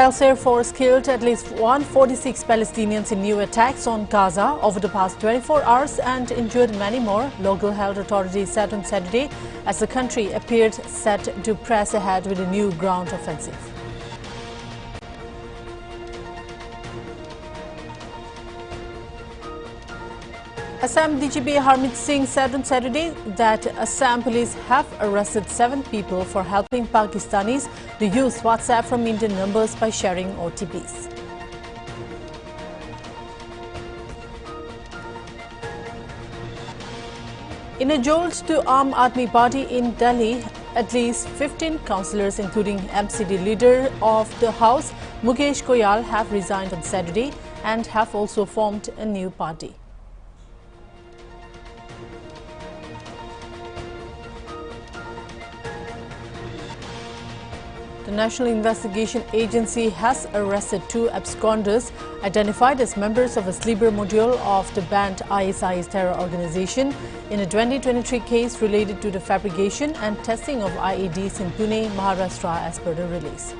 Israel's Air Force killed at least 146 Palestinians in new attacks on Gaza over the past 24 hours and injured many more, local health authorities said on Saturday, as the country appeared set to press ahead with a new ground offensive. Assam DGP Harmeet Singh said on Saturday that Assam police have arrested 7 people for helping Pakistanis to use WhatsApp from Indian numbers by sharing OTPs. In a jolt to Aam Aadmi Party in Delhi, at least 15 councillors, including MCD leader of the House, Mukesh Goyal, have resigned on Saturday and have also formed a new party. The National Investigation Agency has arrested 2 absconders identified as members of a sleeper module of the banned ISIS terror organization in a 2023 case related to the fabrication and testing of IEDs in Pune, Maharashtra, as per the release.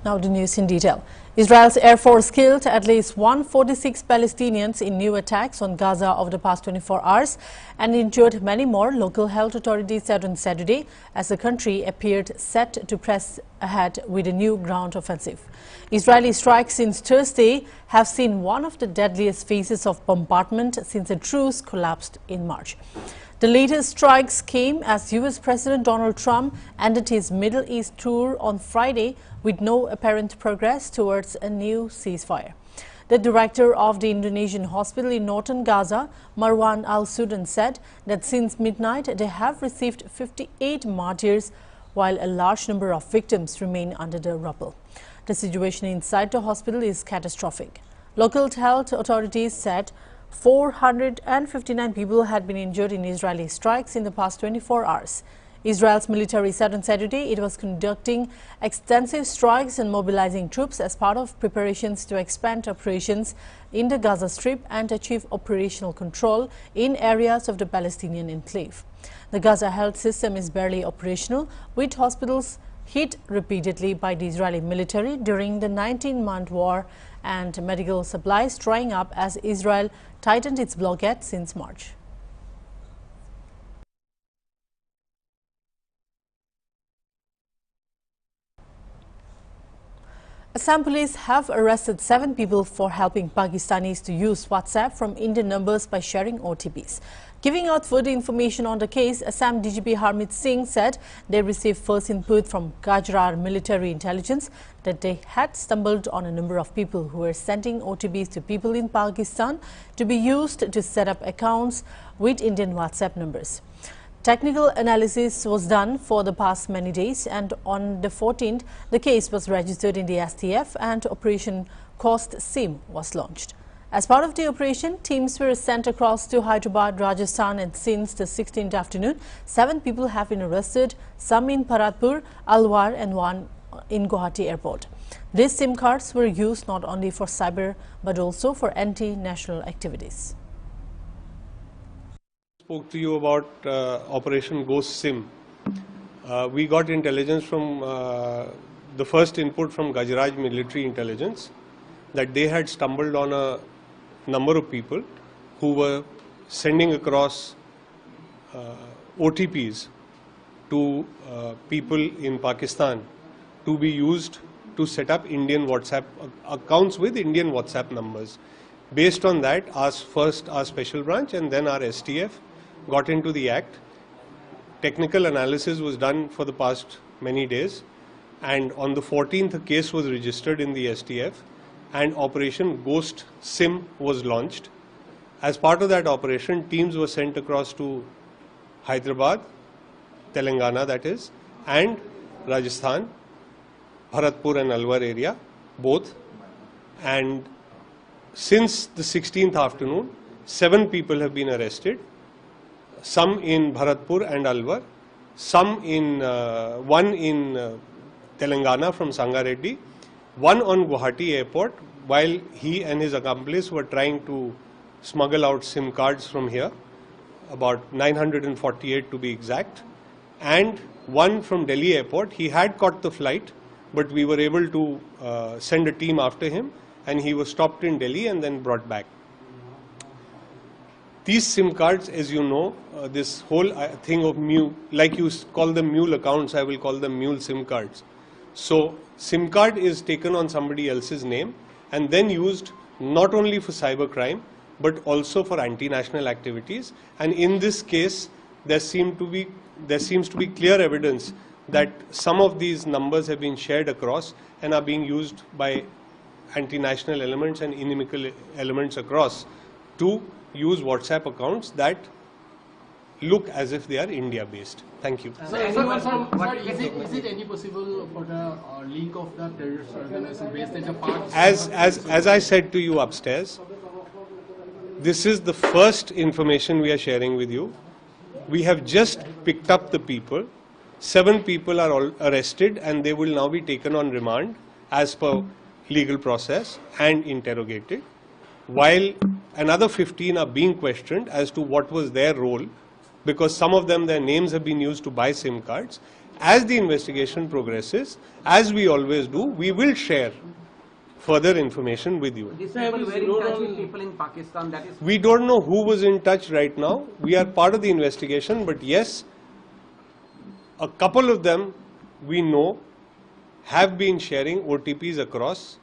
Now the news in detail. Israel's Air Force killed at least 146 Palestinians in new attacks on Gaza over the past 24 hours and injured many more, local health authorities said on Saturday, as the country appeared set to press ahead with a new ground offensive. Israeli strikes since Thursday have seen one of the deadliest phases of bombardment since a truce collapsed in March. The latest strikes came as US President Donald Trump ended his Middle East tour on Friday with no apparent progress towards a new ceasefire. The director of the Indonesian hospital in northern Gaza, Marwan Al-Sudan, said that since midnight they have received 58 martyrs, while a large number of victims remain under the rubble. The situation inside the hospital is catastrophic. Local health authorities said 459 people had been injured in Israeli strikes in the past 24 hours. Israel's military said on Saturday it was conducting extensive strikes and mobilizing troops as part of preparations to expand operations in the Gaza Strip and achieve operational control in areas of the Palestinian enclave. The Gaza health system is barely operational, with hospitals hit repeatedly by the Israeli military during the 19-month war and medical supplies drying up as Israel tightened its blockade since March. Assam police have arrested 7 people for helping Pakistanis to use WhatsApp from Indian numbers by sharing OTPs. Giving out further information on the case, Assam DGP Harmeet Singh said they received first input from Gujarat military intelligence that they had stumbled on a number of people who were sending OTPs to people in Pakistan to be used to set up accounts with Indian WhatsApp numbers. Technical analysis was done for the past many days, and on the 14th, the case was registered in the STF and Operation Cost SIM was launched. As part of the operation, teams were sent across to Hyderabad, Rajasthan, and since the 16th afternoon, 7 people have been arrested, some in Bharatpur, Alwar, and 1 in Guwahati airport. These SIM cards were used not only for cyber but also for anti-national activities. Spoke to you about Operation Ghost SIM. We got intelligence from the first input from Gujarat military intelligence that they had stumbled on a number of people who were sending across OTPs to people in Pakistan to be used to set up Indian WhatsApp accounts with Indian WhatsApp numbers. Based on that, first our special branch and then our STF got into the act. Technical analysis was done for the past many days, and on the 14th a case was registered in the STF and Operation Ghost SIM was launched. As part of that operation, teams were sent across to Hyderabad, Telangana that is, and Rajasthan, Bharatpur and Alwar area, both. And since the 16th afternoon, 7 people have been arrested, some in Bharatpur and Alwar, one in Telangana from Sangareddy, one on Guwahati airport while he and his accomplice were trying to smuggle out SIM cards from here, about 948 to be exact, and one from Delhi airport. He had caught the flight, but we were able to send a team after him, and he was stopped in Delhi and then brought back. These SIM cards, as you know, this whole thing of mule, like you call them mule accounts, I will call them mule SIM cards. So SIM card is taken on somebody else's name and then used not only for cybercrime, but also for anti-national activities. And in this case, there seems to be clear evidence that some of these numbers have been shared across and are being used by anti-national elements and inimical elements across to use WhatsApp accounts that look as if they are India-based. Thank you. Is it any possible for the link of the terrorist organization based in the part? As I said to you upstairs, this is the first information we are sharing with you. We have just picked up the people. 7 people are all arrested and they will now be taken on remand as per legal process and interrogated, while another 15 are being questioned as to what was their role, because some of them, their names have been used to buy SIM cards. As the investigation progresses, as we always do, we will share further information with you. These people were in touch with people in Pakistan, that is... We don't know who was in touch right now. We are part of the investigation, but yes, a couple of them we know have been sharing OTPs across.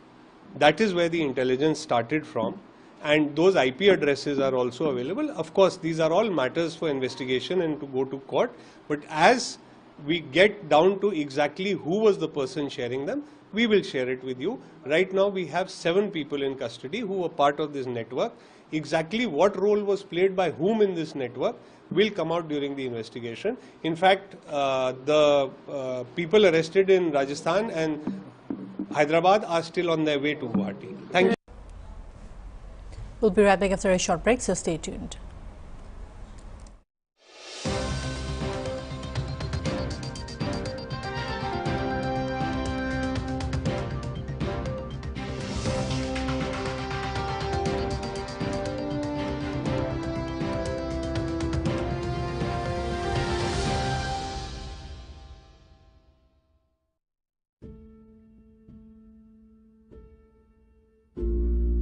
That is where the intelligence started from. And those IP addresses are also available. Of course, these are all matters for investigation and to go to court. But as we get down to exactly who was the person sharing them, we will share it with you. Right now, we have 7 people in custody who were part of this network. Exactly what role was played by whom in this network will come out during the investigation. In fact, the people arrested in Rajasthan and Hyderabad are still on their way to Guwahati. Thank you. We'll be right back after a short break, so stay tuned.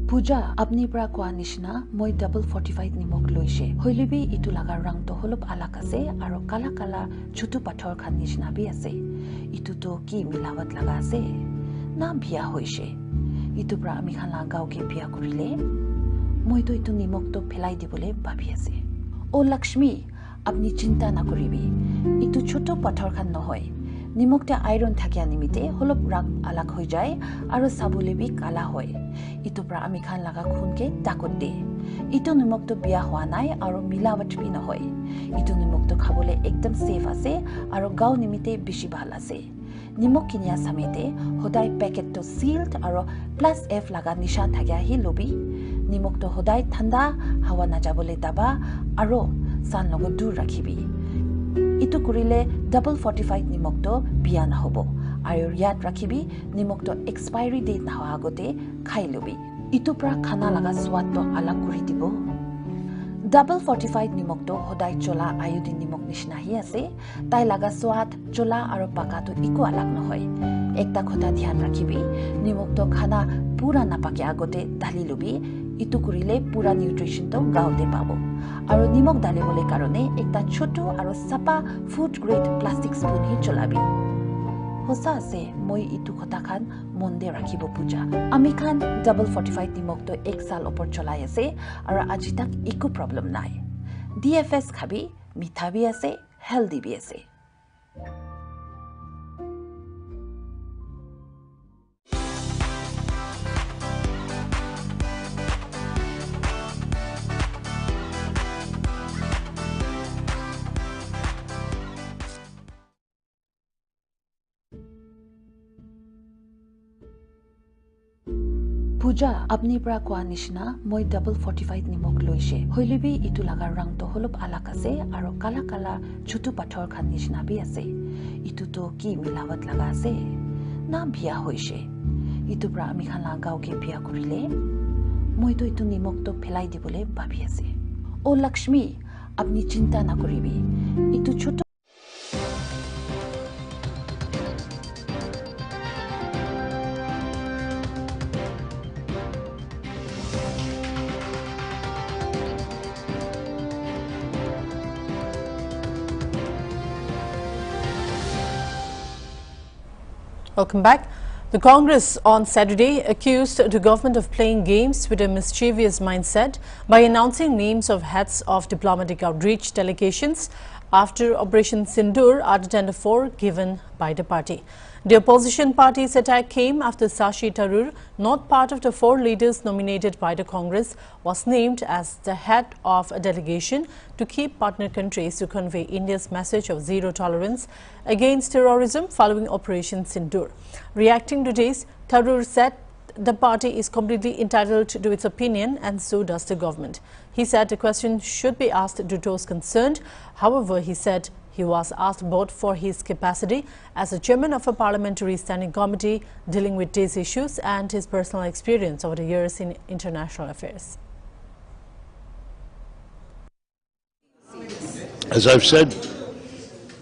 Puja, apni pra kwa nishna moi double 45 nimok loise. Hoilibi itu laga rang to holop alak ase aro kala kala chutu pathor khan nishna bi ase. Itu to ki milawat laga ase. Na biya hoise. Itu pra ami khan la gaw ke biya kurile. Moi to itu nimok to phelai dibole bhabi ase. O Lakshmi, apni chinta na koribi. Itu choto pathor khan nohoy. নিমকটা iron থাকে নিমিতে হলপ রাগ আলাক হৈ যায় আৰু সাবুলে B কালা হয় ইটো প্ৰা আমি খান লাগা খুনকে তাকত দে ইটো নিমকটো বিয়া হোৱা নাই আৰু মিলাৱট বি নহয় ইটো নিমকটো খাবলে একদম সেফ আছে আৰু গাও নিমিতে বেছি ভাল আছে নিমক কিনিয়া সামেতে হদাই প্যাকেটটো সিলড আৰু +F লাগা নিশান থাকে হি লবি নিমকটো হদাই ঠাণ্ডা হাৱা না যাবলে দাবা আৰু সান লগ দূৰ ৰাখিবি ইটো কৰিলে double 45 নিমকটো বিয়া না হ'ব আৰু ইয়াত ৰাখিবি নিমকটো এক্সপায়াৰি ডেট না হোৱা আগতে খাই লবি ইটো প্ৰা খানা লাগা সোৱাদটো আলাগ কৰি দিব double 45 নিমকটো হদাই চলা আয়োডিন নিমক নিচিনাহি আছে তাই লাগা সোৱাদ চলা আৰু পাকাটো ইকো আলাগ নহয় একটা কথা ধ্যান ৰাখিবি নিমকটো খানা পুৰা নাপাকে আগতে ঢালি লবি ইটো কৰিলে পুৰা নিউট্ৰিশনটো গাওতে পাব আৰু নিমক ডালিবলে কাৰণে একটা ছোট আৰু সাপা ফুড গ্ৰেড প্লাষ্টিক স্পুন হি চলাবি হোসা আছে মই ইটো কথা খান মন্দে ৰাখিব পূজা আমি খান double 45 নিমকটো 1 সাল ওপৰ চলাই আছে আৰু আজি তাক ইকো প্ৰবলেম নাই DFS খাবি মিঠা বি আছে হেলদি বি আছে Puja, apni pra kwa nishna moi double 45 nimok loise. Hoilibi itu laga rang to holop alak ase aro kala kala chutu pathor khan nishna bi ase. Itu to ki milawat laga ase. Na biya hoise. इतु प्रा आमी खाला गाँव के बिया करिले মই तो इतु निमक तो फेलाई दिबले भाबी आसे ओ लक्ष्मी अपनी चिंता ना करिबी इतु छोटो Welcome back. The Congress on Saturday accused the government of playing games with a mischievous mindset by announcing names of heads of diplomatic outreach delegations after Operation Sindoor at the tender 4 given by the party. The opposition party's attack came after Shashi Tharoor, not part of the 4 leaders nominated by the Congress, was named as the head of a delegation to keep partner countries to convey India's message of zero tolerance against terrorism following Operation Sindoor. Reacting to this, Tharoor said the party is completely entitled to its opinion and so does the government. He said the question should be asked to those concerned. However, he said he was asked both for his capacity as a chairman of a parliamentary standing committee dealing with these issues and his personal experience over the years in international affairs. As I've said,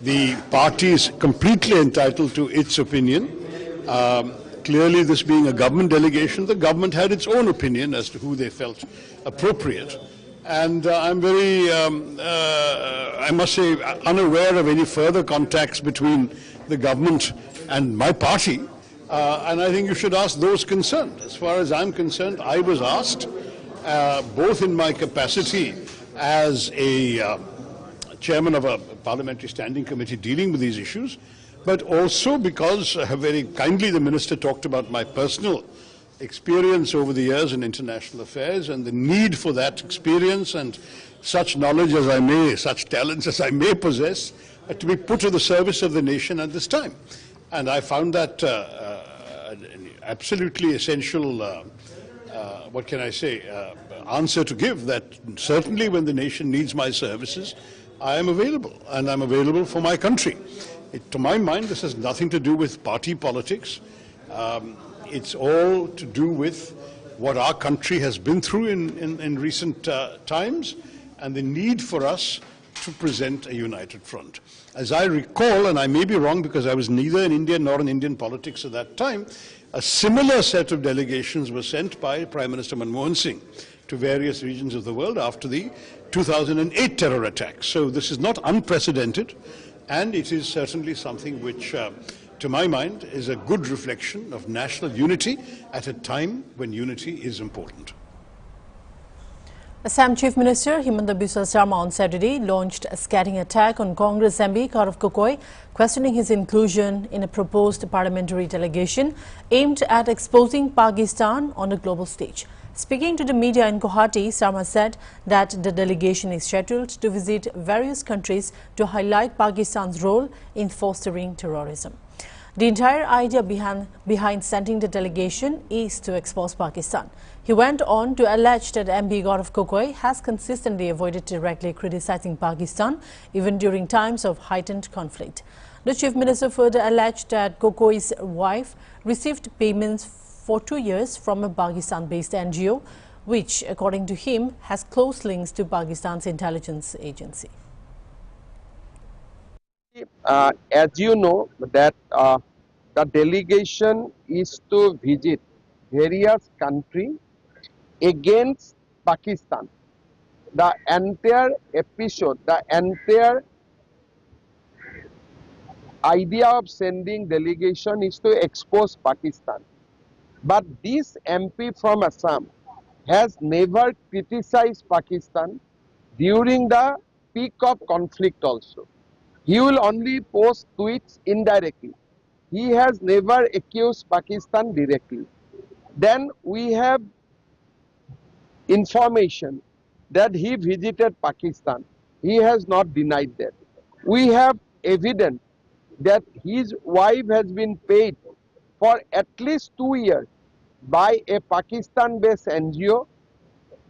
the party is completely entitled to its opinion. Clearly, this being a government delegation, the government had its own opinion as to who they felt appropriate. And I'm very, I must say, unaware of any further contacts between the government and my party. And I think you should ask those concerned. As far as I'm concerned, I was asked, both in my capacity as a chairman of a parliamentary standing committee dealing with these issues, but also because very kindly the minister talked about my personal experience over the years in international affairs and the need for that experience and such knowledge as I may, such talents as I may possess, to be put to the service of the nation at this time. And I found that an absolutely essential, what can I say, answer to give, that certainly when the nation needs my services, I am available, and I'm available for my country. To my mind, this has nothing to do with party politics. It's all to do with what our country has been through in recent times and the need for us to present a united front. As I recall, and I may be wrong because I was neither in India nor in Indian politics at that time, a similar set of delegations were sent by Prime Minister Manmohan Singh to various regions of the world after the 2008 terror attacks. So this is not unprecedented, and it is certainly something which, to my mind, is a good reflection of national unity at a time when unity is important. Assam Chief Minister Himanta Biswa Sarma on Saturday launched a scathing attack on Congress MP Gaurav Gogoi, questioning his inclusion in a proposed parliamentary delegation aimed at exposing Pakistan on a global stage. Speaking to the media in Guwahati, Sarma said that the delegation is scheduled to visit various countries to highlight Pakistan's role in fostering terrorism. The entire idea behind sending the delegation is to expose Pakistan. He went on to allege that MP Gaurav Gogoi has consistently avoided directly criticizing Pakistan, even during times of heightened conflict. The Chief Minister further alleged that Gogoi's wife received payments for 2 years from a Pakistan-based NGO, which, according to him, has close links to Pakistan's intelligence agency. As you know, that the delegation is to visit various countries against Pakistan. The entire episode, the entire idea of sending delegation is to expose Pakistan. But this MP from Assam has never criticized Pakistan during the peak of conflict also. He will only post tweets indirectly. He has never accused Pakistan directly. Then we have information that he visited Pakistan. He has not denied that. We have evidence that his wife has been paid for at least 2 years by a Pakistan-based NGO.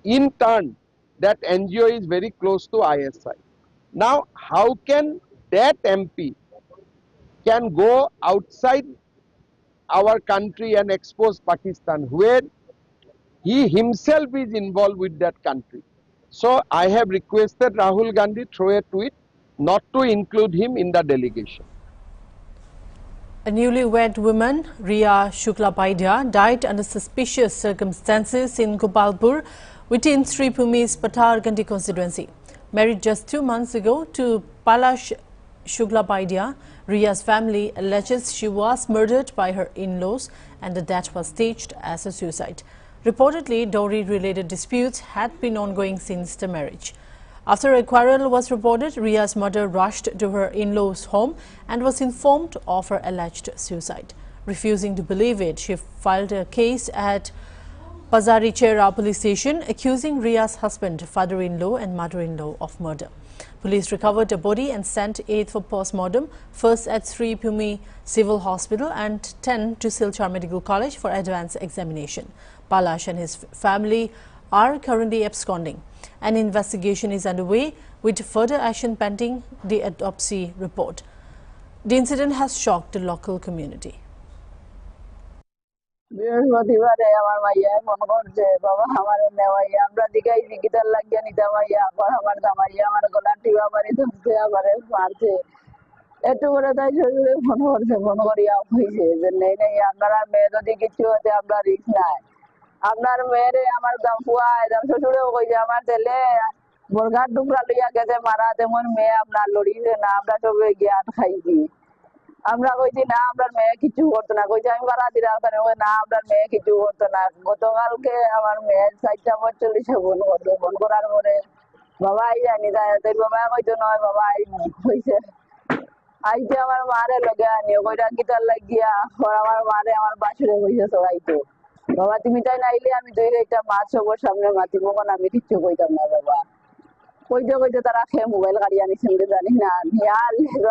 In turn, that NGO is very close to ISI. Now, how can that MP can go outside our country and expose Pakistan, where he himself is involved with that country. So I have requested Rahul Gandhi through a tweet not to include him in the delegation. A newlywed woman, Riya Shuklapaidya, died under suspicious circumstances in Gopalpur within Sri Bhumi's Patharganti constituency. Married just 2 months ago to Palash Shuklapaidya, Riya's family alleges she was murdered by her in-laws and the death was staged as a suicide. Reportedly, dowry-related disputes had been ongoing since the marriage. After a quarrel was reported, Riya's mother rushed to her in-laws' home and was informed of her alleged suicide. Refusing to believe it, she filed a case at Pazarichera police station accusing Riya's husband, father-in-law and mother-in-law of murder. Police recovered a body and sent 8 for post-mortem, first at Sri Bhumi Civil Hospital and 10 to Silchar Medical College for advanced examination. Palash and his family are currently absconding. An investigation is underway with further action pending the autopsy report. The incident has shocked the local community. বৃহস্পতিবারে আমার মাইয়া phone করছে, বাবা আমার নেওয়াইয়া আমরা দিঘাই দিঘিটার লাগিয়ে নিতে মাইয়া আবার আমার জামাইয়া আমার গলা টিবা মারি ধরছে আমারে মারছে। একটু করে তাই শ্বশুরে ফোন করছে, ফোন করিয়া হয়েছে যে নেই নেই আপনারা মেয়ে যদি কিছু হতে আমরা রিস্ক নাই, আপনার মেয়েরে আমার ফুয়া শ্বশুরেও কইছে আমার ছেলে বোরখার টুকরা লইয়া গেছে মারা, তেমন মেয়ে আপনার লড়িছে না, আমরা সবাই জ্ঞান খাইছি। আমরা কইছি না আপনার মেয়ে কিছু করতো না, কইছি আমি বাড়া দিলাম না আপনার মেয়ে কিছু করতো না। গতকালকে আমার মেয়ের 4:45 ফোন করলো, ফোন করার পরে বাবা আই জানি তাই বাবা কইতো নয় বাবা আই কইছে আইতে আমার মারে লগে আনিও কইরা গিটার লাগিয়া আমার মারে আমার বাসুরে কইছে চড়াইতো। বাবা তুমি তাই নাইলে আমি 2 গাইটা মাছ সবার সামনে মাতিব কোন, আমি কিচ্ছু কইতাম না। বাবা কইতে কইতে তারা খেয়ে মোবাইল গাড়ি আনিছেন জানি না,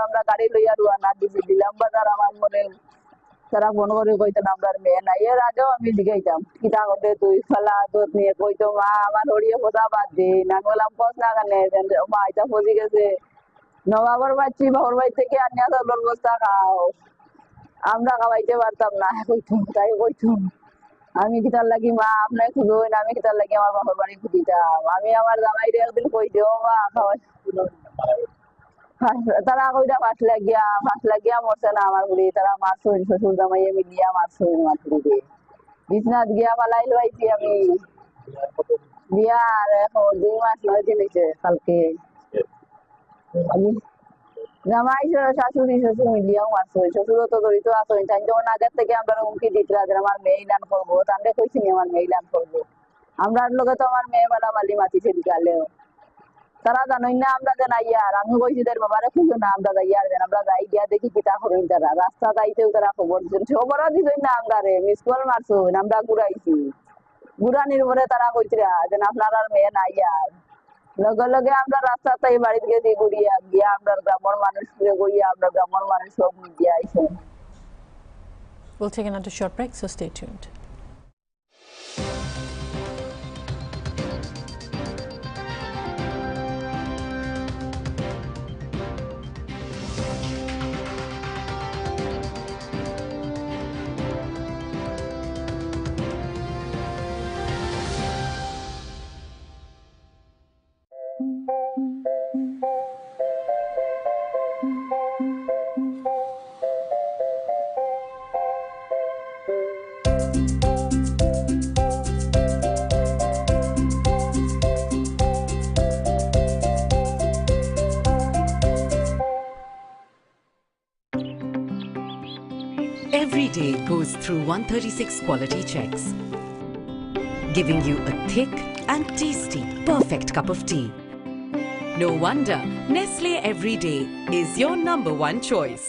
আমরা গাড়ি লইয়া রুয়ানা দিলাম বাজার। আমার মনে তারা ফোন করে কইতো না আপনার মেয়ে নাই। এর আগেও আমি জিগাইতাম কিতা করতে তুই ফেলা তোর নিয়ে কইতো মা আমার হরিয়ে খোঁজা বাদ দে না, বললাম কস না কানে মা এটা ফজি গেছে নবাবর বাচ্চি বাবর বাড়ি থেকে আনিয়া চাউলের বস্তা খাও, আমরা খাওয়াইতে পারতাম না কইতো। তাই কইতো আমি কিতার লাগি মা আপনার খুঁজো না, আমি কিতার লাগি আমার বাবার বাড়ি খুঁজিতাম। আমি আমার জামাইরে একদিন কই দিও মা খাওয়াই, তারা কইটা ফাঁস লাগিয়া মরছে না আমার বুড়ি, তারা মারছই শ্বশুর জামাইয়ে মিলিয়া মারছই আমার বুড়িকে। বিছনাথ গিয়া পালাই লইছি আমি, বিয়ার এখন 2 মাস 9 দিন হয়েছে কালকে। জামাই শাশুড়ি শ্বশুর মিলিয়াও মারছই, শ্বশুরও তো জড়িত আসই। তাই যখন আগের থেকে আমরা হুমকি দিতরা যে আমার মেয়ে ইলান করবো, তাহলে কইছি আমার মেয়ে ইলান করবো। আমরা লগে তো আমার মেয়ে বালা বালি মাতিছে বিকালেও, তারা জানোই না আমরা যে নাই আর। আমি কইছি তার বাবারে খুঁজো না, আমরা যাই আর আমরা যাই গিয়া দেখি কিতা করেন তারা। রাস্তা যাইতেও তারা খবর দিছই না আমরা রে, মিস কল মারছই, আমরা ঘুরাইছি। ঘুরানির পরে তারা কইছিরা যে আপনার আর মেয়ে নাই আর। লগে লগে আমরা রাস্তাতে বাড়িতে গেছি ঘুরিয়া গিয়া আমরা গ্রামের মানুষকে কইয়া আমরা গ্রামের মানুষ সব মিডিয়া আইছে। We'll take another short break, so stay tuned. Every day goes through 136 quality checks, giving you a thick and tasty, perfect cup of tea. No wonder Nestle Everyday is your #1 choice.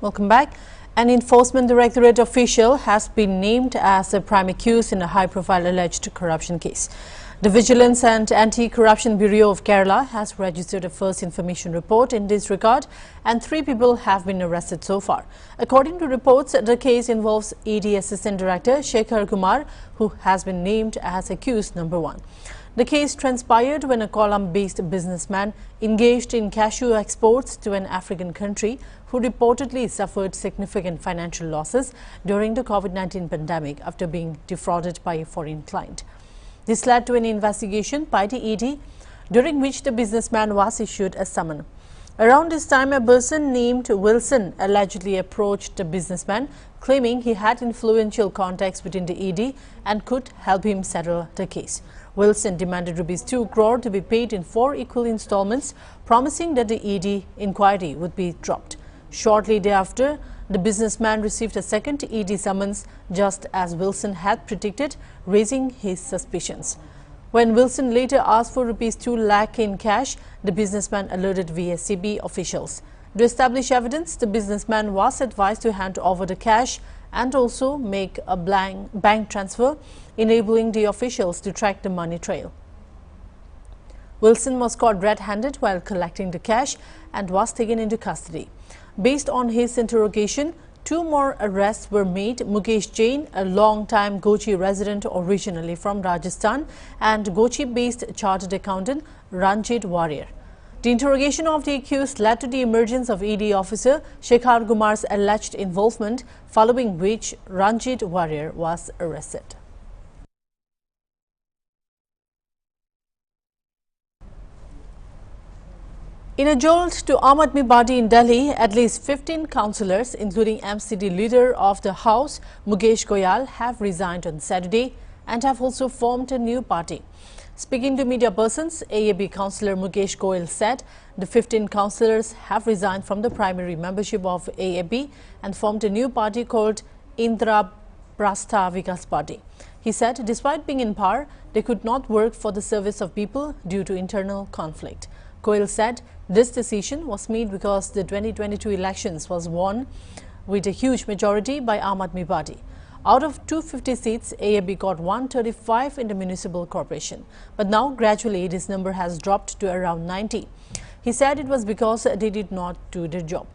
Welcome back. An enforcement directorate official has been named as a prime accused in a high-profile alleged corruption case. The Vigilance and Anti-Corruption Bureau of Kerala has registered a first information report in this regard, and 3 people have been arrested so far. According to reports, the case involves ED Assistant Director Shekhar Kumar, who has been named as accused number 1. The case transpired when a Kollam-based businessman engaged in cashew exports to an African country who reportedly suffered significant financial losses during the COVID-19 pandemic after being defrauded by a foreign client. This led to an investigation by the ED, during which the businessman was issued a summon. Around this time, a person named Wilson allegedly approached the businessman, claiming he had influential contacts within the ED and could help him settle the case. Wilson demanded ₹2 crore to be paid in 4 equal installments, promising that the ED inquiry would be dropped. Shortly thereafter, the businessman received a second ED summons, just as Wilson had predicted, raising his suspicions. When Wilson later asked for ₹2 lakh in cash, the businessman alerted VSCB officials. To establish evidence, the businessman was advised to hand over the cash and also make a bank transfer, enabling the officials to track the money trail. Wilson was caught red-handed while collecting the cash and was taken into custody. Based on his interrogation, 2 more arrests were made: Mukesh Jain, a long-time Gochi resident originally from Rajasthan, and Gochi-based chartered accountant Ranjit Warrior. The interrogation of the accused led to the emergence of ED officer Shekhar Kumar's alleged involvement, following which Ranjit Warrior was arrested. In a jolt to Aam Aadmi Party in Delhi, at least 15 councillors, including MCD leader of the House, Mukesh Goyal, have resigned on Saturday and have also formed a new party. Speaking to media persons, AAB councillor Mukesh Goyal said the 15 councillors have resigned from the primary membership of AAB and formed a new party called Indra Prastha Vikas Party. He said despite being in power, they could not work for the service of people due to internal conflict. Goyal said this decision was made because the 2022 elections was won with a huge majority by Aam Aadmi Party. Out of 250 seats, AAB got 135 in the municipal corporation. But now, gradually, this number has dropped to around 90. He said it was because they did not do their job.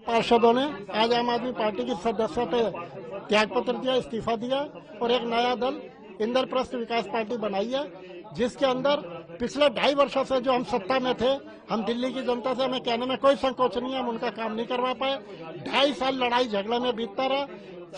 पार्षदों ने आज आम आदमी party की सदस्यता त्यागपत्र दिया, इस्तीफा दिया और एक नया दल इंद्रप्रस्थ विकास पार्टी बनाई है, जिसके अंदर पिछले 2.5 वर्षों से जो हम सत्ता में थे, हम दिल्ली की जनता से हमें कहने में कोई संकोच नहीं है, हम उनका काम नहीं करवा पाए। 2.5 साल लड़ाई झगड़े में बीतता रहा।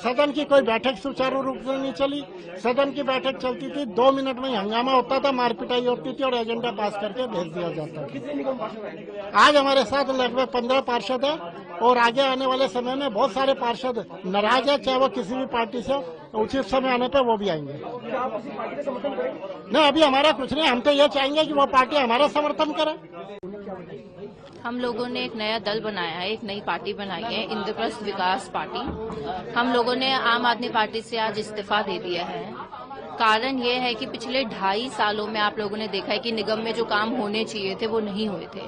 सदन की कोई बैठक सुचारू रूप से नहीं चली। सदन की बैठक चलती थी, 2 मिनट में हंगामा होता था, मारपिटाई होती थी और एजेंडा पास करके भेज दिया जाता था। आज हमारे साथ लगभग 15 पार्षद है और आगे आने वाले समय में बहुत सारे पार्षद नाराज है, चाहे वो किसी भी पार्टी से, उचित समय आने पर वो भी आएंगे। नहीं, अभी हमारा कुछ नहीं, हम तो ये चाहेंगे कि वो पार्टी हमारा समर्थन करे। हम लोगों ने एक नया दल बनाया है, एक नई पार्टी बनाई है, इंद्रप्रस्थ विकास पार्टी। हम लोगों ने आम आदमी पार्टी से आज इस्तीफा दे दिया है। कारण ये है कि पिछले 2.5 सालों में आप लोगों ने देखा है कि निगम में जो काम होने चाहिए थे वो नहीं हुए थे।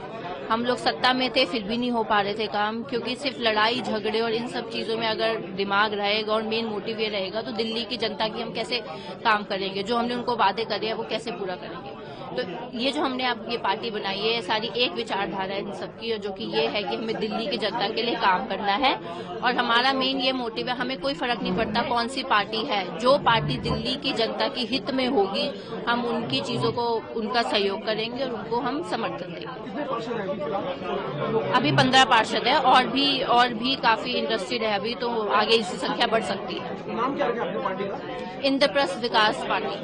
हम लोग सत्ता में थे, फिर भी नहीं हो पा रहे थे काम, क्योंकि सिर्फ लड़ाई झगड़े और इन सब चीजों में अगर दिमाग रहेगा और मेन मोटिव ये रहेगा तो दिल्ली की जनता की हम कैसे काम करेंगे, जो हमने उनको वादे करे हैं वो कैसे पूरा करेंगे। तो ये जो हमने अब ये पार्टी बनाई है, सारी एक विचारधारा है इन सबकी, जो कि ये है कि हमें दिल्ली की जनता के लिए काम करना है और हमारा मेन ये मोटिव है, हमें कोई फर्क नहीं पड़ता कौन सी पार्टी है, जो पार्टी दिल्ली की जनता की हित में होगी हम उनकी चीजों को उनका सहयोग करेंगे और उनको हम समर्थन देंगे। अभी 15 पार्षद है और भी काफी इंटरेस्टेड है अभी, तो आगे इसकी संख्या बढ़ सकती है। नाम क्या रखा आपने पार्टी का? इंद्रप्रस्थ विकास पार्टी।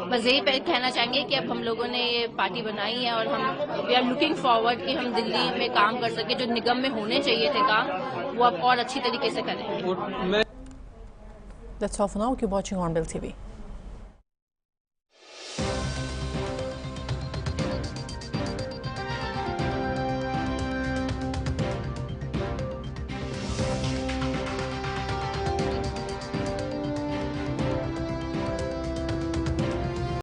बस यही कहना चाहेंगे कि अब हम लोगों ने ये पार्टी बनाई है और हम वी आर लुकिंग फॉरवर्ड कि हम दिल्ली में काम कर सके, जो निगम में होने चाहिए थे काम, वो अब और अच्छी तरीके से करेंगे। That's all for now. Keep watching Hornbill TV.